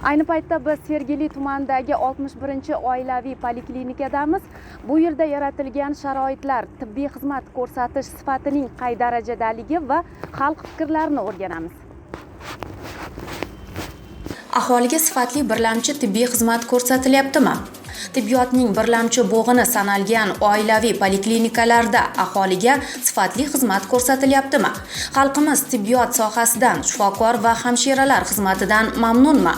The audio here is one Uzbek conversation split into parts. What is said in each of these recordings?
Ayni paytda biz Sergeli tumanidagi 61-oilaviy poliklinikadamiz. Bu yerda yaratilgan sharoitlar, tibbiy xizmat ko'rsatish sifatining qay darajadaligi va xalq fikrlarini o'rganamiz. Aholiga sifatli birlamchi tibbiy xizmat ko'rsatilyaptimi? Tibbiyotning birlamchi bo'g'ini sanalgan oilaviy poliklinikalarda aholiga sifatli xizmat ko'rsatilyaptimi? Xalqimiz tibbiyot sohasidan, shifokor va hamshiralar xizmatidan mamnunmi?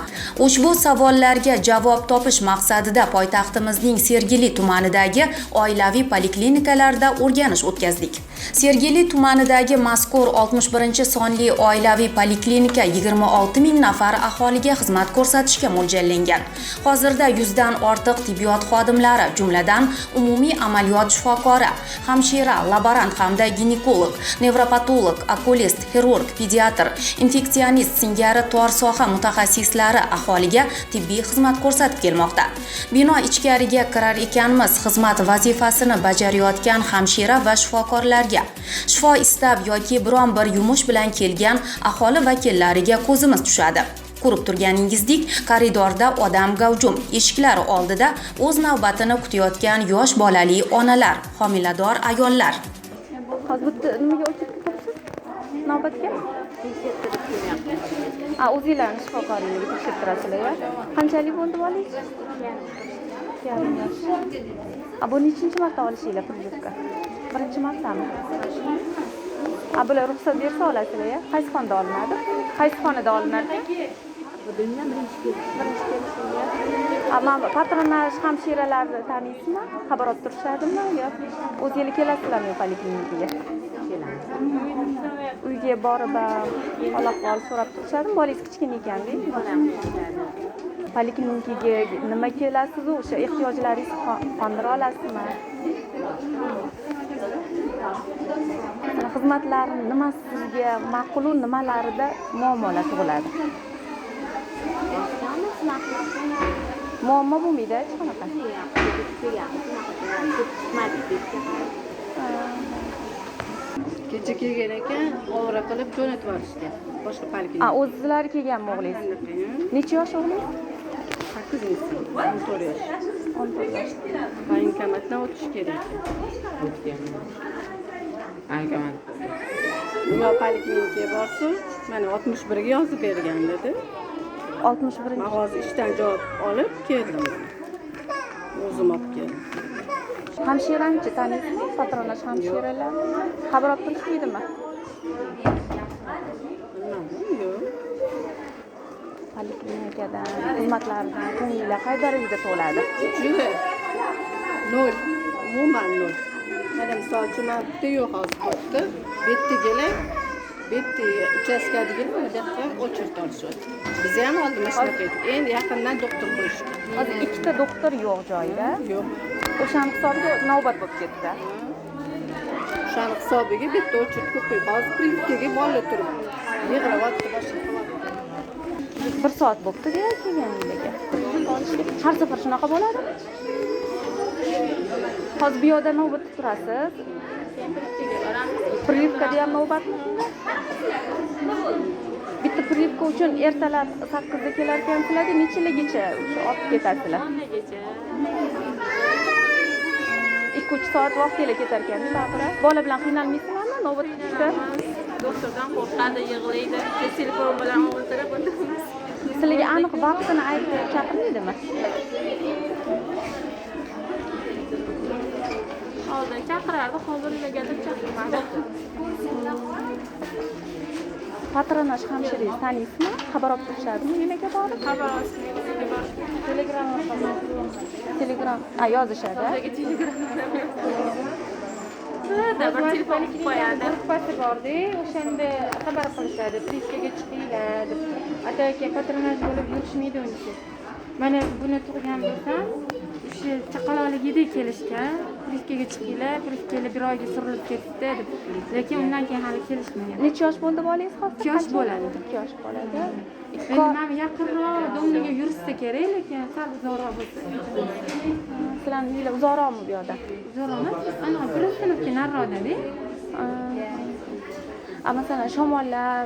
Ushbu savollarga javob topish maqsadida poytaxtimizning Sergeli tumanidagi oilaviy poliklinikalarda o'rganish o'tkazdik. Sergeli tumanidagi mazkur 61-sonli oilaviy poliklinika 26 ming nafar aholiga xizmat ko'rsatishga mo'ljallangan. Hozirda 100 dan ortiq tibbiyot xodimlari, jumladan umumiy amaliyot shifokori, hamshira, laborant hamda ginekolog, nevropatolog, okulist, xirurg, pediatr, infeksionist singari tor soha mutaxassislari aholiga tibbiy xizmat ko'rsatib kelmoqda. Bino ichkariga kirar ekanmiz, xizmat vazifasini bajarayotgan hamshira va shifokorlarga, shifo istab yoki biron bir yumush bilan kelgan aholi vakillariga ko'zimiz tushadi. Ko'rib turganingizdek, koridorda odam gavjum, eshiklar oldida o'z navbatini kutayotgan yosh bolali onalar, homilador ayollar. Hozir nimaga o'tib turibsiz? Navbatga? O'zinglarni shifokorlikka tekshirib turasizlar-ya? Qanchalik bo'ldi bolangiz? 2,5 yosh. Bu nechinchi marta olishinglar privyutka? Birinchi martami? Bular ruxsat bersa olasizlar-ya? Qaysi xonada olinadi? Qaysi xonada olinadi? Patronaj hamshiralarni taniysizmi? Xabar olib turishadimi yo o'zinglar kelasizlarmi poliklinikaga? Uyga borib ahvol so'rab turishadimi? Bolangiz kichkina ekan-da. Poliklinikaga nima kelasiz, o'sha ehtiyojlaringizni qondira olasizmi? Xizmatlarni nima sizga ma'qul, nimalarida muammolar tug'iladi? Muammo bo'lmaydi hech qanaqa. Kecha kelgan ekan, ovora qilib jo'natib yuborishgan. Boshqa poliklinika. O'zlari kelganmi o'g'lingiz? Necha yosh o'g'lingiz? 8 yosh, 14 yosh. 14 yosh. Bankomatdan o'tish kerak. Bankomat. Nima poliklinikaga borsa, mana 61 ga yozib bergan dedi. 61. Men hozir ishdan javob olib keldim. O'zim olib keldim. Hamshirani taniysizmi? Patronaj hamshiralar. Xabar olib turishmaydimi? Yo'q. Poliklinikadan, xizmatlardan ko'ngillar qay darajada to'ladi? Juda 0. Umuman 0. Mana misol uchun bitta yo'q hozir bo'pti. Bettigalar Bitti uchastkadigilar mana bu yoqqa o'chirib olishyapti. Biz ham oldin mana shunaqa edik. Endi yaqindan doktor qo'yishdi. Hozir ikkita doktor yo'q joyida. Yo'q. O'shaning hisobiga navbat bo'lib ketdi. O'shaning hisobiga bitta o'chirib qo'yib, hozir privyukaga bolalar turibdi. Yig'layapti boshqa. 1 soat bo'libdi-da kelganingizga. Har safar shunaqa bo'ladi. Hozir bu yerda navbatda turasiz. Privyukada ham navbatmi? Bitta privyuka uchun ertalab 8 da kelar ekansizlar, nechagacha o'sha olib ketasizlar? 2-3 soat vaqtingiz ketar ekan-da, baribir. Bola bilan qiynalmaysizlarmi navbat kutishda? Doktordan qo'rqadi, yig'laydi. Telefon bilan o'ltirib o'tiramiz. Sizlarga aniq vaqtini aytib chaqirmaydimi? Oldin chaqirardi, hozir negadir chaqirmadi. Patronaj hamshirangizni taniysizmi? Xabar olib turishadimi nimaga borib? Xabar olishga Telegram orqali. Telegram, yozishadi. Da bir telefon qo'yadi. Gruppasi bor-da, o'shanda xabar qilishadi, priskaga chiqinglar deb. Aka patronaj bo'lib yurishmaydi unisi. Mana buni tug'gan bo'lsam, o'sha chaqaloqligida kelishgan, priskaga chiqinglar, priskaga bir oyga surilib ketdi deb. Lekin undan keyin hali kelishmagan. Necha yosh bo'ldi bolangiz hozir? 2 yosh bo'ladi. 2 yosh bo'ladi. Mana yaqinroq domlaga yurishsa kerak, lekin sal uzoqroq bo'lsa. Sizlarning uylar uzoqroqmi bu yerda? Uzoq emas, ana bir sinfga nariroqda-da. Masalan, shamollar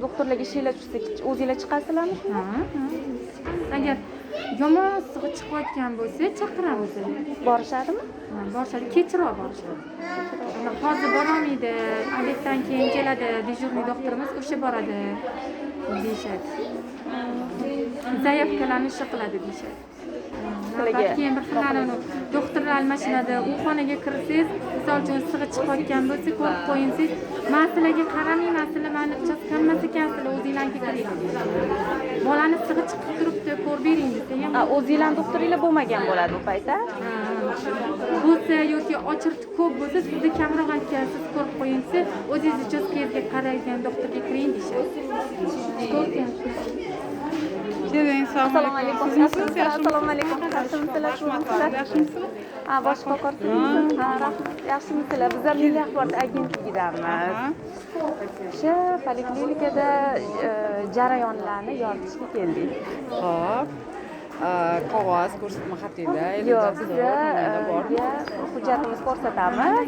doktorlarga ishinglar tushsa o'zinglar chiqasizlarmi? Agar yomon sig'i chiqayotgan bo'lsa chaqiramiz. Borishadimi? Borishadi, kechroq borishadi. Hozir borolmaydi, obeddan keyin keladi, dejurniy doktorimiz o'sha boradi deyishadi. Zaявkalarni ish qiladi deyishadi. Keyin bir xilani doktorlar almashinadi. U xonaga kirsangiz, misol uchun sig'i chiqayotgan bo'lsa, ko'rib qo'yinsiz, masalaga qaramang, masala mani chaqqanmas ekansizlar, o'zinglarga kiring. Bolani sig'i chiqib turibdi, ko'rib bering desa ham. O'zinglar doktoringlar bo'lmagan bo'ladi u paytda. Bo'lsa yoki ochirti ko'p bo'lsa, sizda kamroq ekansiz, ko'rib qo'ying desa, o'zingiz uchastkangizga qaraydigan doktorga kiring deyishadi. Assalomu alaykum. Assalomu alaykum. Yaxshimisizlar? Ha, bosh shifokorsiz. Ha, rahmat. Yaxshimisizlar? Biz ham Milliy axborot agentligidamiz. O'sha poliklinikada jarayonlarni yoritishga keldik. Xo'p. Qog'oz ko'rsatma xatingda Yo'q, bizga hujjatimiz ko'rsatamiz.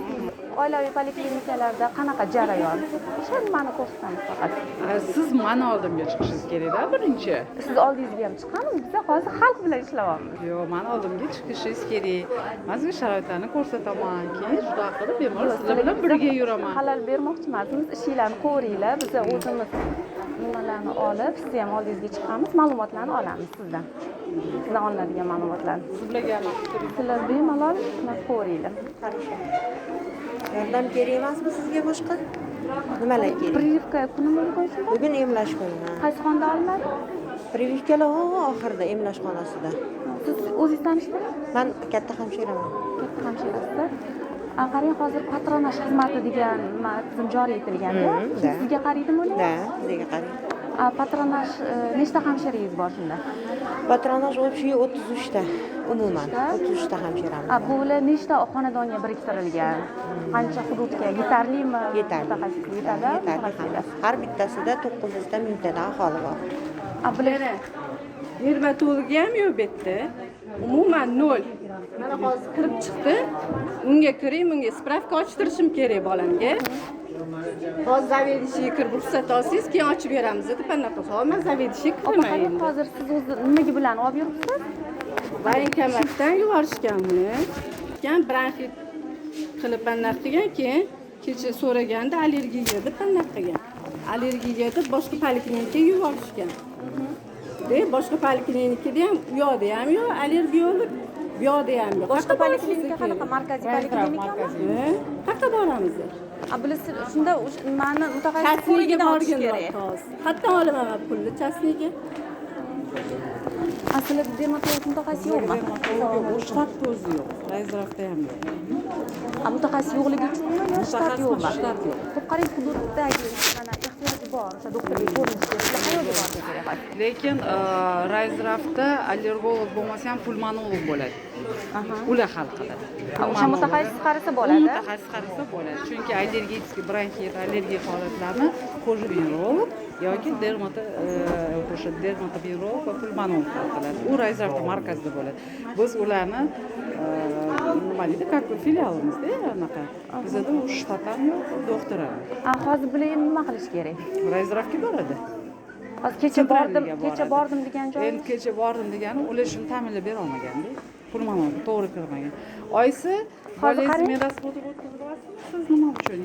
Oilaviy poliklinikalarda qanaqa jarayon? O'sha nimani ko'rsatamiz faqat. Siz mani oldimga chiqishingiz kerak-da birinchi. Siz oldingizga ham chiqqanmiz, biz hozir xalq bilan ishlayapmiz. Yo'q, mani oldimga chiqishingiz kerak. Men sizga sharoitlarni ko'rsataman, keyin juda qilib bemalol sizlar bilan birga yuraman. Xalal bermoqchi emasmiz, ishinglarni ko'ringlar, biz o'zimiz nimalarni olib, sizni ham oldingizga chiqamiz, ma'lumotlarni olamiz sizdan. Sizdan olinadigan ma'lumotlarni. Sizlarga Sizlar bemalol ko'ringlar. Yordam kerak emasmi sizga boshqa? Nimalar kerak? Прививка kuni bo'lgan. Bugun emlash kuni. Qaysi xonada olinadi? Прививкаlar oxirida emlash xonasida. Siz o'zingiz tanishdingizmi? Men katta hamshiraman. Katta hamshirasiz. Qarang, hozir patronaj xizmati degan tizim joriy etilganda, sizga qaraydimi ular? Da, sizga qarang. Patronaj nechta hamshirangiz bor shunda? Patronaj общий 33 ta umuman 33 ta hamshiramiz. Bular nechta xonadonga biriktirilgan? Qancha hududga yetarlimi? Yetarli. Yetadi. Har bittasida 900 ta 1000 ta aholi bor. Bular Dermatologiya ham yo'q bu yerda. Umuman 0. Mana hozir kirib chiqdi. Unga kiring, bunga spravka ochtirishim kerak bolamga. Hozir zavedishga kirib ruxsat olsangiz, keyin ochib beramiz deb anaqa qilib, zavedishga kirmayman. hozir siz o'zi nimaga bilan olib yuribsiz? Vaynkamakdan yuborishgan buni. Keyin bronxit qilib anaqa qilgan, keyin kecha so'raganda allergiya deb anaqa qilgan. Allergiya deb boshqa poliklinikaga yuborishgan. Boshqa poliklinikada ham, u yoqda ham yo'q, allergiyolog, bu yoqda ham yo'q. Boshqa poliklinika qanaqa? Markaziy poliklinikami? Qayerga boramiz? Bular shunda nimani mutaxassis Chasniga ko'rigidan olish borgan kerak. hozir. Qayerdan olaman pulni chasniga? Aslida dermatolog mutaxassis yo'qmi? yo'q, shtatda o'zi yo'q. Razrafda ham yo'q. Mutaxassis yo'qligi uchunmi yo shtat yo'qmi? Shtat yo'q. Ko'p qarang, hududdagi mana ehtiyoji bor, o'sha doktorga ko'rinish kerak. Qayerga borsa kerak? Lekin razrafda allergolog bo'lmasa ham pulmonolog bo'ladi. Ular hal qiladi. O'sha mutaxassis qarasa bo'ladi. Mutaxassis qarasa bo'ladi. Chunki allergik bronxit, allergiya holatlarni ko'ruvchi yoki dermatobirolog va pulmonolog hal qiladi. U razrafda markazda bo'ladi. Biz ularni nima deydi, как filialimizda anaqa. Bizda u shtat ham yo'q, doktor ham. Hozir bular endi nima qilish kerak? Razrafga boradi. Hozir kecha bordim degan joy. Endi kecha bordim degani ular shuni ta'minlab bera olmaganda. Pulmonolog to'g'ri kirmagan. Oysi bolangiz medosport o'tkazyapsiz. Siz nima uchun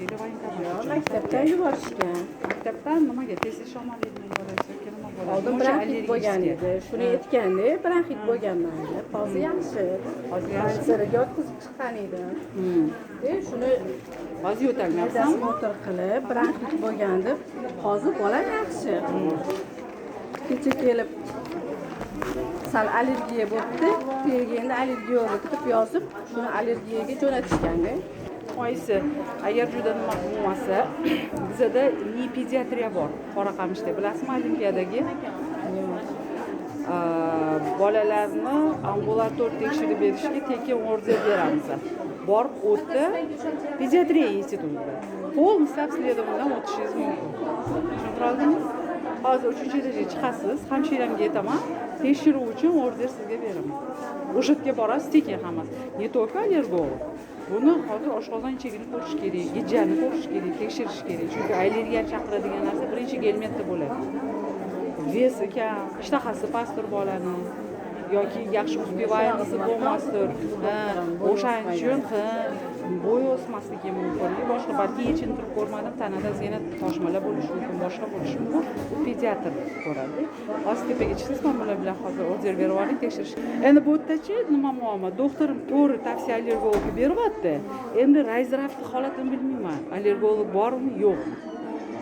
Maktabdan yuborishgan. Maktabdan nimaga tez shamollaydimi bolangiz yoki nima bo'ladi? Oldin bronxit bo'lgan edi. Shuni aytganda, bronxit bo'lganman. Hozir yaxshi. Hozir yaxshi. Kanseriga yotqizib chiqqan edim. Shuni Hozir yo'talmayapsizmi? dosмотр qilib, bronxit bo'lgan deb, hozir bolam yaxshi. Kecha kelib sal allergiya bo'libdi. Kelganda allergiyolog deb yozib, shuni allergiyaga jo'natishganda. Oyisi, agar juda nima bo'lmasa, bizda pediatriya bor. Qoraqamishda bilasizmi, Olimpiyadagi? Bolalarni ambulator tekshirib berishga tekin order beramiz. Borib o'tdi, pediatriya institutida. Полностью обследованиеdan o'tishingiz mumkin. Tushundingizmi? Hozir 3-etaga chiqasiz, hamshiramga aytaman, tekshiruv uchun order sizga beraman. O'sha yerga borasiz, tekin hammasi. Не только allergolog. buni hozir oshqozon chegini ko'rish kerak, gijani ko'rish kerak, tekshirish kerak. Chunki allergiyani chaqiradigan narsa birinchi gelmetda bo'ladi. Vesi kam, ishtahasi pastdir bolani yoki yaxshi uspevayamisi bo'lmasdir. O'shaning uchun bo'y o'smasligi mumkin. Boshqa balki yechintirib ko'rmadim, tanada yana toshmalar bo'lishi mumkin, boshqa bo'lishi mumkin. U pediatr ko'radi. Ostepaga chiqsangiz men bular bilan hozir o'zir berib oling, tekshirish. Endi bu yerdachi nima muammo? Doktorim to'g'ri tavsiya allergologga beryapti. Endi Rayzraft holatini bilmayman. Allergolog bormi, yo'qmi?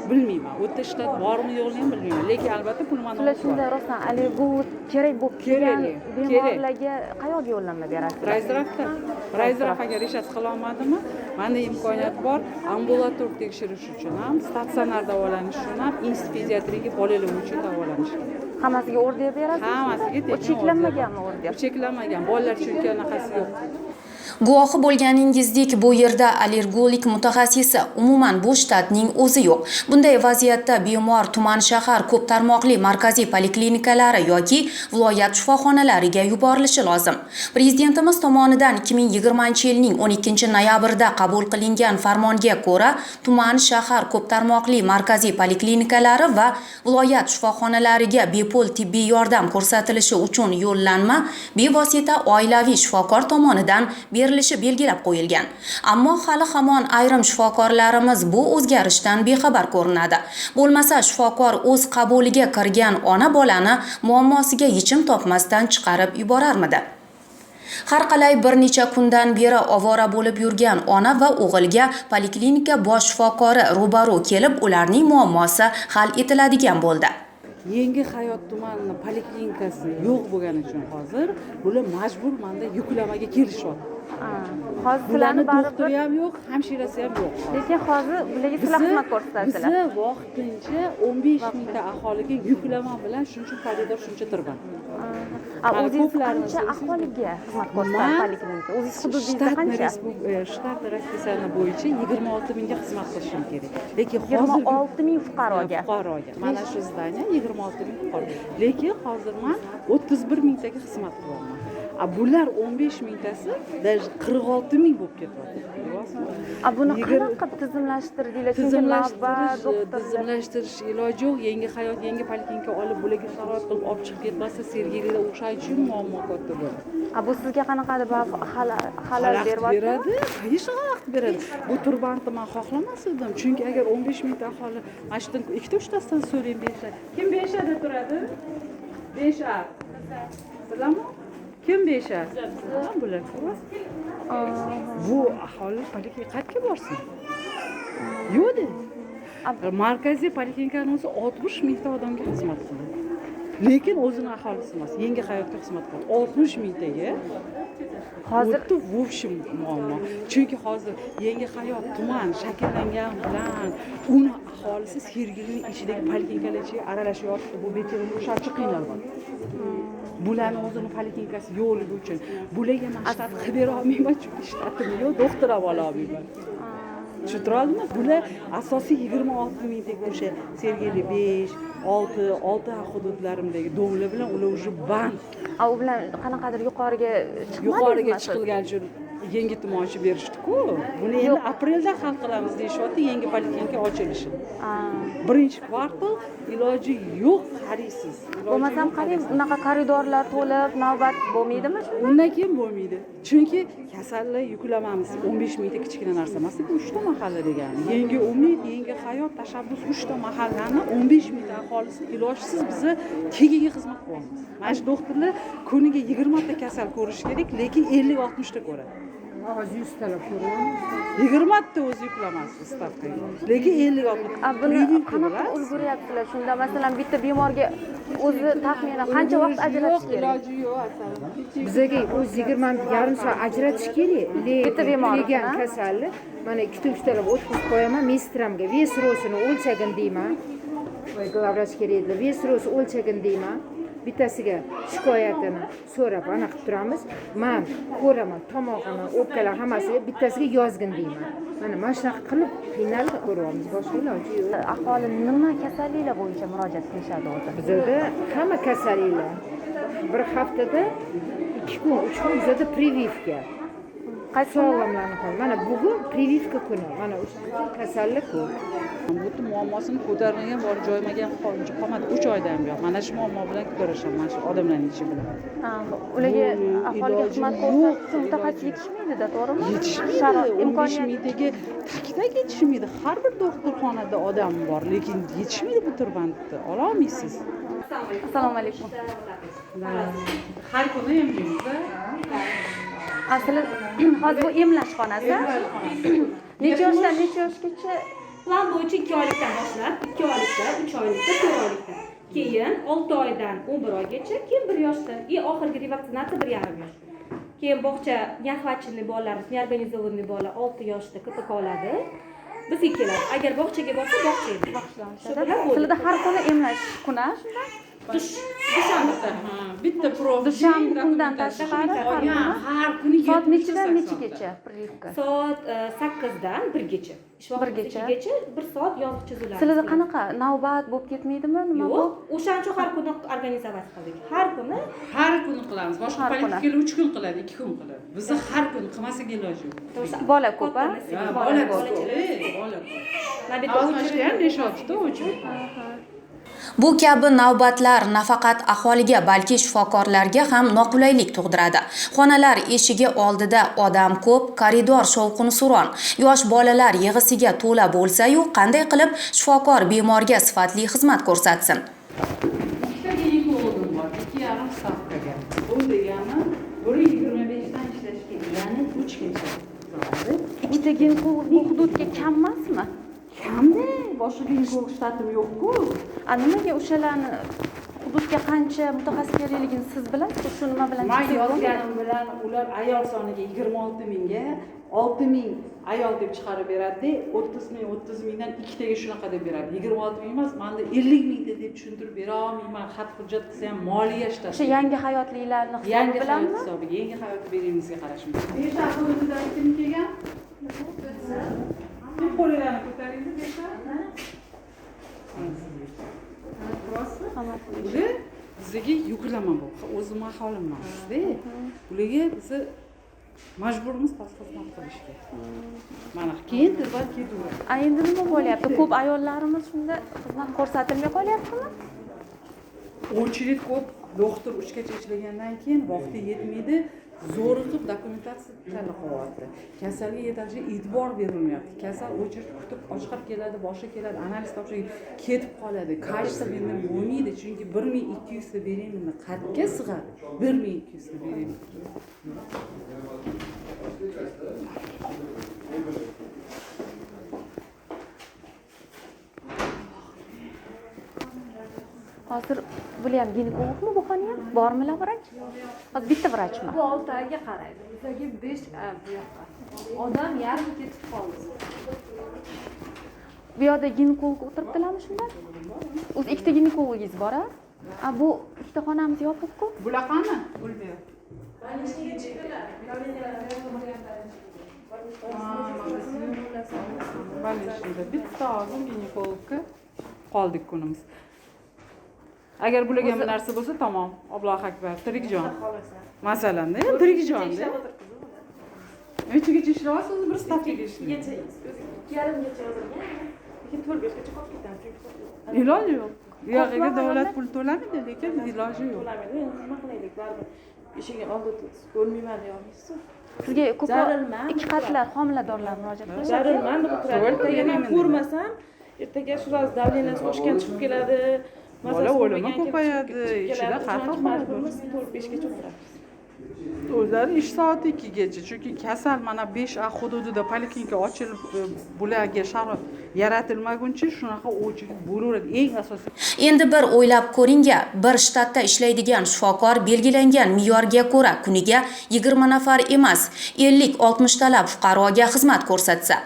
Bilmayman. U yerda shtat bormi, yo'qmi ham bilmayman. Lekin albatta pul mana sizlar shunday rostdan allergolog kerak bo'lib kelgan bemorlarga qayerga yo'llanma berasiz? Rayzraft agar ishlat qila olmadimi, menda imkoniyat bor. Ambulator tekshirish uchun ham, statsionar davolanish uchun ham, institut bolalar uchun davolanish. Hammasiga o'rdak berasiz? Hammasiga u cheklanmaganmi o'rdak? Cheklanmagan. Bolalar uchun anaqasi yo'q. Guvohi bo'lganingizdek, bu yerda allergolog mutaxassisi, umuman bu shtatning o'zi yo'q. Bunday vaziyatda bemor tuman shahar ko'p tarmoqli markaziy poliklinikalari yoki viloyat shifoxonalariga yuborilishi lozim. Prezidentimiz tomonidan 2020-yilning 12-noyabrida qabul qilingan farmonga ko'ra, tuman shahar ko'p tarmoqli markaziy poliklinikalari va viloyat shifoxonalariga bepul tibbiy yordam ko'rsatilishi uchun yo'llanma bevosita oilaviy shifokor tomonidan berilishi belgilab qo'yilgan. Ammo hali hamon ayrim shifokorlarimiz bu o'zgarishdan bexabar ko'rinadi. Bo'lmasa shifokor o'z qabuliga kirgan ona bolani muammosiga yechim topmasdan chiqarib yuborarmidi? Har qalay bir necha kundan beri ovora bo'lib yurgan ona va o'g'ilga poliklinika bosh shifokori ro'baro kelib, ularning muammosi hal etiladigan bo'ldi. Yangi hayot tumani poliklinikasi yo'q bo'lgani uchun hozir bular majbur menda yuklamaga kelishyapti. Hozir bularni sizlarni doktori ham yo'q, hamshirasi ham yo'q. Lekin hozir bularga sizlar xizmat ko'rsatasizlar. Bizni vaqtincha 15 mingta aholiga yuklama bilan shuncha koridor shuncha turban. O'zingiz qancha aholiga xizmat ko'rsatasiz poliklinika? O'zingiz hududingizda qancha? Shtat raspisiya bo'yicha 26 mingga xizmat qilishim kerak. Lekin hozir 26 ming fuqaroga. Mana shu zdaniya 26 ming fuqaro. Lekin hozir men 31 mingtaga xizmat qilyapman. Bular 15 mingtasi даже 46 ming bo'lib ketyapti. Buni qanaqa tizimlashtirdinglar? Tizimlashtirish iloji yo'q. Yangi hayot, yangi poliklinika olib bularga sharoit qilib olib chiqib ketmasa, Sergelida o'xshash uchun muammo katta bo'ladi. Bu sizga qanaqadir xalal beradi? Hech xalaqit beradi. Bu turbantni men xohlamas edim. Chunki agar 15 mingta aholi mana shudan ikkita uchtasidan so'rayim berishadi. Kim Beshada turadi? Besha. Sizlarmi? Kim Besha? Bular bu aholi poliklinikaga borsin. Yo'q. Markaziy poliklinikaning o'zi 60 mingta odamga xizmat qiladi. Lekin o'zini aholisi emas, yangi hayotga xizmat qiladi. 60 mingtaga hozir в общем muammo. Chunki hozir yangi hayot tuman shakllangan bilan uni aholisi Sergelining ichidagi poliklinikalarga aralashyapti. Bu betirib o'shacha qiynaladi. Bularni o'zini poliklinikasi yo'qligi uchun bularga men shtat qilib bera olmayman, chunki shtatim yo'q, doktor ham ola olmayman. Tushuntiradimi? Bular asosiy 26 mingdagi o'sha Sergeli 5, 6 hududlarimdagi domlar bilan ular уже band. U bilan qanaqadir yuqoriga chiqilgan uchun yangi tumonchi berishdi-ku. Buni endi aprelda hal qilamiz deyishyapti, yangi poliklinika ochilishi. Birinchi kvartal iloji yo'q, qaraysiz. Bo'lmasam qarang, unaqa koridorlar to'lib, navbat bo'lmaydimi shunda? Undan keyin bo'lmaydi. Chunki kasallar yuklamamiz 15 mingta kichkina narsa emas, 3 ta mahalla degani. Yangi umid, yangi hayot, tashabbus 3 ta mahallani 15 mingta aholisini ilojsiz bizni kegiga xizmat qilyapmiz. Mana shu doktorlar kuniga 20 ta kasal ko'rish kerak, lekin 50-60 ta ko'radi. Hozir 100 talab ko'ryapmiz. 20 ta o'zi yuklamasi stavkaga. Lekin 50-60. Buni qanaqa ulguryapsizlar? Shunda masalan bitta bemorga o'zi taxminan qancha vaqt ajratish kerak? Iloji yo'q aslida. Bizga o'z 20 soat ajratish kerak. Bitta bemorga kasalni mana 2-3 talab o'tkazib qo'yaman, mestramga vес rosini o'lchagin deyman. Voy glavvrach kerak edi. Vес rosi o'lchagin deyman. Bittasiga shikoyatini so'rab aniq qilib turamiz. Men ko'raman, tomog'ini, o'pkalar hammasiga bittasiga yozgin deyman. Mana shunaqa qilib qiynalib ko'ryapmiz. Boshqa iloji yo'q. Aholi nima kasalliklar bo'yicha murojaat qilishadi o'zi? Bizda hamma kasalliklar bir haftada 2 kun, 3 kun bizda privivka. Qaysi kunlar? Sog'lomlarni qol. Mana bugun прививка kuni. Mana o'sha kasallik ko'p. Bu muammosini ko'tarmagan, bor joymagan qolmadi 3 oydan buyon. Mana shu muammo bilan kurashaman, mana shu odamlarning ishi bilan. Ularga Bu aholiga iloji xizmat yo'q. ko'rsatishga mutaxassis yetishmaydida, to'g'rimi? Yetishmaydi. Sharoit, 15 imkoniyat. mingdagi takdak yetishmaydi. Har bir doktorxonada odam bor, lekin yetishmaydi bu tirbandni. Ola olmaysiz. Assalomu alaykum. Har kuni emlaymiz. Asli hozir bu emlash xonasi. Necha yoshdan necha yoshgacha? Plan bo'yicha 2 oylikdan boshlab, 2 oylikda, 3 oylikda, 4 oylikda. Keyin 6 oydan 11 oygacha, keyin 1 yoshda. Oxirgi revaksinatsiya 1,5 yosh. Keyin bog'cha yaxvachili bolalar, neorganizovanniy bolalar 6 yoshda KPK oladi. Bizga keladi. Agar bog'chaga borsa, bog'chaga. Sizlarda har kuni emlash kuni shunday? Dushanba. Bitta prof. Dushanba kundan tashqari har kuni soat nechidan nechagacha прививка? Soat 8 dan 1 gacha. Ish vaqti 2gacha 1 soat yoziq chiziladi. Sizlarda qanaqa navbat bo'lib ketmaydimi? Nima bu? Yo'q, o'shaning uchun har kuni organizatsiya qildik. Har kuni qilamiz. Boshqa politika 3 kun qiladi, 2 kun qiladi. Biz har kun qilmasak iloji yo'q. Bola ko'p, a? Bola ko'p. Hozir ham 5-6 ta o'chib. Bu kabi navbatlar nafaqat aholiga, balki shifokorlarga ham noqulaylik tug'diradi. Xonalar eshigi oldida odam ko'p, koridor shovqin-suron, yosh bolalar yig'isiga to'la bo'lsa-yu, qanday qilib shifokor bemorga sifatli xizmat ko'rsatsin? Ikkita ginekologim bor, 2,5 stavkaga. Bu degani 1,25 dan ishlash kerak, ya'ni 3 gacha. Ikkita ginekolog bu hududga kam emasmi? Kamda, boshqa ginekolog shtatim yo'q-ku. Nimaga o'shalarni hududga qancha mutaxassis kerakligini siz bilasiz? Shu nima bilan Men yozganim bilan ular ayol soniga 26 mingga 6 ming ayol deb chiqarib beradi, 30 mingdan ikkitaga shunaqa deb beradi. 26 ming emas, menda 50 mingda deb tushuntirib bera olmayman. Xat hujjat qilsa ham moliya shtati. O'sha yangi hayotliklarni Yangi hisobi hayot bilanmi? hisobiga, yangi hayotni beringizga qarashimiz. Besha hududidan kim kelgan? Qo'llarni ko'taringiz, Besha. Ular bizga yuklama bu. O'zim aholimman sizda. Ularga biz majburmiz xizmat qilishga. Mana keyin tirband ketaveradi. Endi nima bo'lyapti? Ko'p ayollarimiz shunda xizmat ko'rsatilmay qolyaptimi? Очередь ko'p, doktor 3 gacha ishlagandan keyin vaqti yetmaydi. Zo'riqib dokumentatsiya qilyapti. Kasalga yetarli e'tibor berilmayapti. Kasal очередь kutib oshqab keladi, boshi keladi, analiz topshirib ketib qoladi. Kaysa endi bo'lmaydi, chunki 1200 ta beraymi, qatga sig'adi. 1200 ta beraymi. Hozir bular ham ginekologmi bu xona ham? Bormilar vrach? Hozir bitta vrachmi? Bu 6 oyga qaraydi. Bizga 5 oy bu yoqqa. Odam yarim ketib qoldi. Bu yerda ginekolog o'tiribdilarmi shunda? O'zi ikkita ginekologingiz bor-a? Bu ikkita xonamiz yopiq-ku. Bular qani? Bo'ldi. Balishida bitta og'zim ginekologga qoldik kunimiz. Agar bularga bir narsa bo'lsa, tamom. Alloh akbar, tirikjon. Masalanda, tirikjonda. Nechigacha ishlayapsiz? Bir stavkaga ishlaysiz. 2,5gacha yozilgan. Lekin 4-5gacha qolib ketadi. Iloji yo'q. Yog'iga davlat pul to'lamaydi, lekin iloji yo'q. To'lamaydi. Endi nima qilaylik? Baribir eshigini oldida ko'rmayman deyapsiz. Sizga ko'proq ikki qatlar homiladorlar murojaat qiladi. Jarilman deb turadi. Ertaga men ko'rmasam, ertaga shu davleniyasi oshgan chiqib keladi. Bola o'limi ko'payadi, ichida qattiq majburmiz 4-5gacha o'tiramiz. O'zlari ish soati 2gacha, chunki kasal mana 5A hududida poliklinika ochilib bularga sharoit yaratilmaguncha shunaqa o'chirib bo'laveradi. Eng asosiy. Endi bir o'ylab ko'ring-a, bir shtatda ishlaydigan shifokor belgilangan me'yorga ko'ra kuniga 20 nafar emas, 50-60 talab fuqaroga xizmat ko'rsatsa,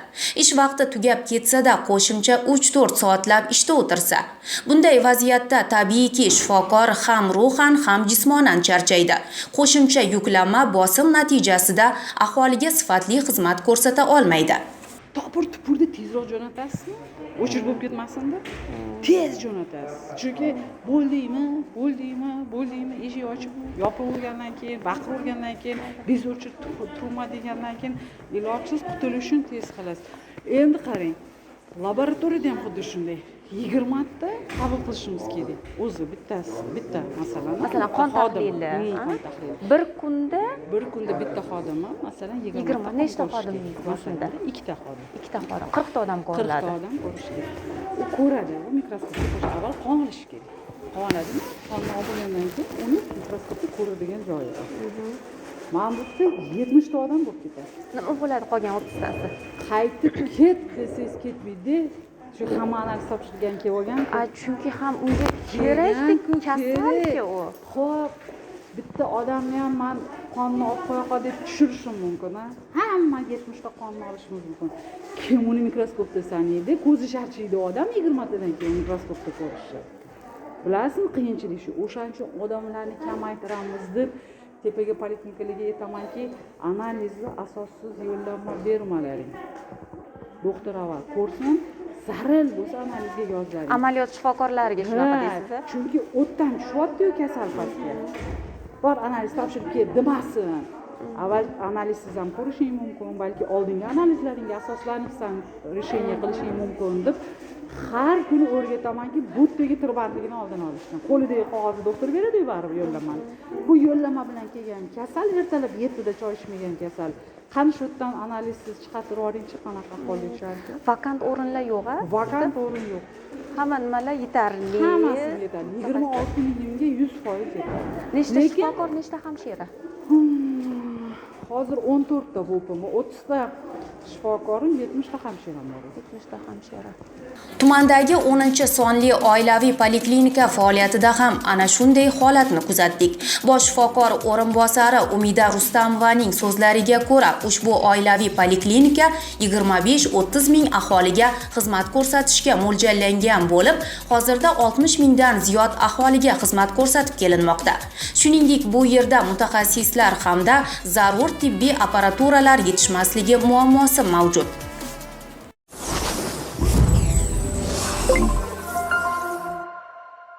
ish vaqti tugab ketsa-da qo'shimcha 3-4 soatlab ishda o'tirsa, bunday vaziyatda tabiiyki shifokor ham ruhan, ham jismonan charchaydi. Qo'shimcha yuklama bosim natijasida aholiga sifatli xizmat ko'rsata olmaydi. topir tupurda tezroq jo'natasizmi? O'chirib bo'lib ketmasin deb tez jo'natasiz. Chunki bo'ldingmi, eshik ochib yopavergandan keyin, baqiravergandan keyin, bez o'chirib turma degandan keyin ilojsiz qutulishni tez qilasiz. Endi qarang, laboratoriyada ham xuddi shunday. 20 ta qabul qilishimiz kerak. O'zi bitta masalan qon tahlili. Bir kunda bitta xodimni masalan 20 nechta xodimning boshida? 2 ta xodim. 2 ta xodim. 40 ta odam ko'riladi. 40 ta odam ko'rish kerak. U ko'radi, u mikroskopga qo'shib avval qon olish kerak. Qon oladimi? Qonni olgandan keyin uni mikroskopda ko'radigan joyi bor. Mana bu yerda 70 ta odam bo'lib ketadi. Nima bo'ladi qolgan 30 tasi? Qaytib ket desangiz ketmaydi. Shu hamma analiz topshirgan kelib olgan. Chunki ham unga kerak kasalki u. Xo'p, bitta odamni ham men qonni olib qo'ya qol deb tushirishim mumkin, ha? Hamma 70 ta qonni olishimiz mumkin. Kim uni mikroskopda sanaydi? Ko'zi charchaydi odam 20 tadan keyin mikroskopda ko'rishi. Bilasizmi, qiyinchilik shu. O'shaning uchun odamlarni kamaytiramiz deb tepaga poliklinikalarga aytamanki, analizni asossiz yo'llanma bermalaring. Doktor avval ko'rsin, zarur bo'lsa analizga yozlaring. Amaliyot shifokorlariga shunaqa deysiz. Chunki o'tdan tushyapti-ku kasal pastga. Bor analiz topshirib kel demasin. Avval analizsiz ham ko'rishing mumkin, balki oldingi analizlaringga asoslanib san решение qilishing mumkin deb har kuni o'rgatamanki, bu yerdagi tirbandligini oldini olishdan. Qo'lidagi qog'ozni doktor beradi-ku baribir yo'llamani. Bu yo'llama bilan kelgan kasal, ertalab 7 da choy ichmagan kasal. Qani shu yerdan analizsiz chiqarib yuboringchi, qanaqa ahvolga tushardi? Vakant o'rinlar yo'q-a? Vakant o'rin yo'q. Hamma nimalar yetarli. Hammasi yetarli. 26 kunga 100% yetarli. Nechta shifokor, nechta hamshira? Hozir 14 ta bo'lib, 30 ta shifokorim, 70 ta hamshiram bor. 70 ta hamshira. Tumandagi 10-sonli oilaviy poliklinika faoliyatida ham ana shunday holatni kuzatdik. Bosh shifokor o'rinbosari Umida Rustamovaning so'zlariga ko'ra, ushbu oilaviy poliklinika 25-30 ming aholiga xizmat ko'rsatishga mo'ljallangan bo'lib, hozirda 60 mingdan ziyod aholiga xizmat ko'rsatib kelinmoqda. Shuningdek, bu yerda mutaxassislar hamda zarur tibbiy apparaturalar yetishmasligi muammosi mavjud.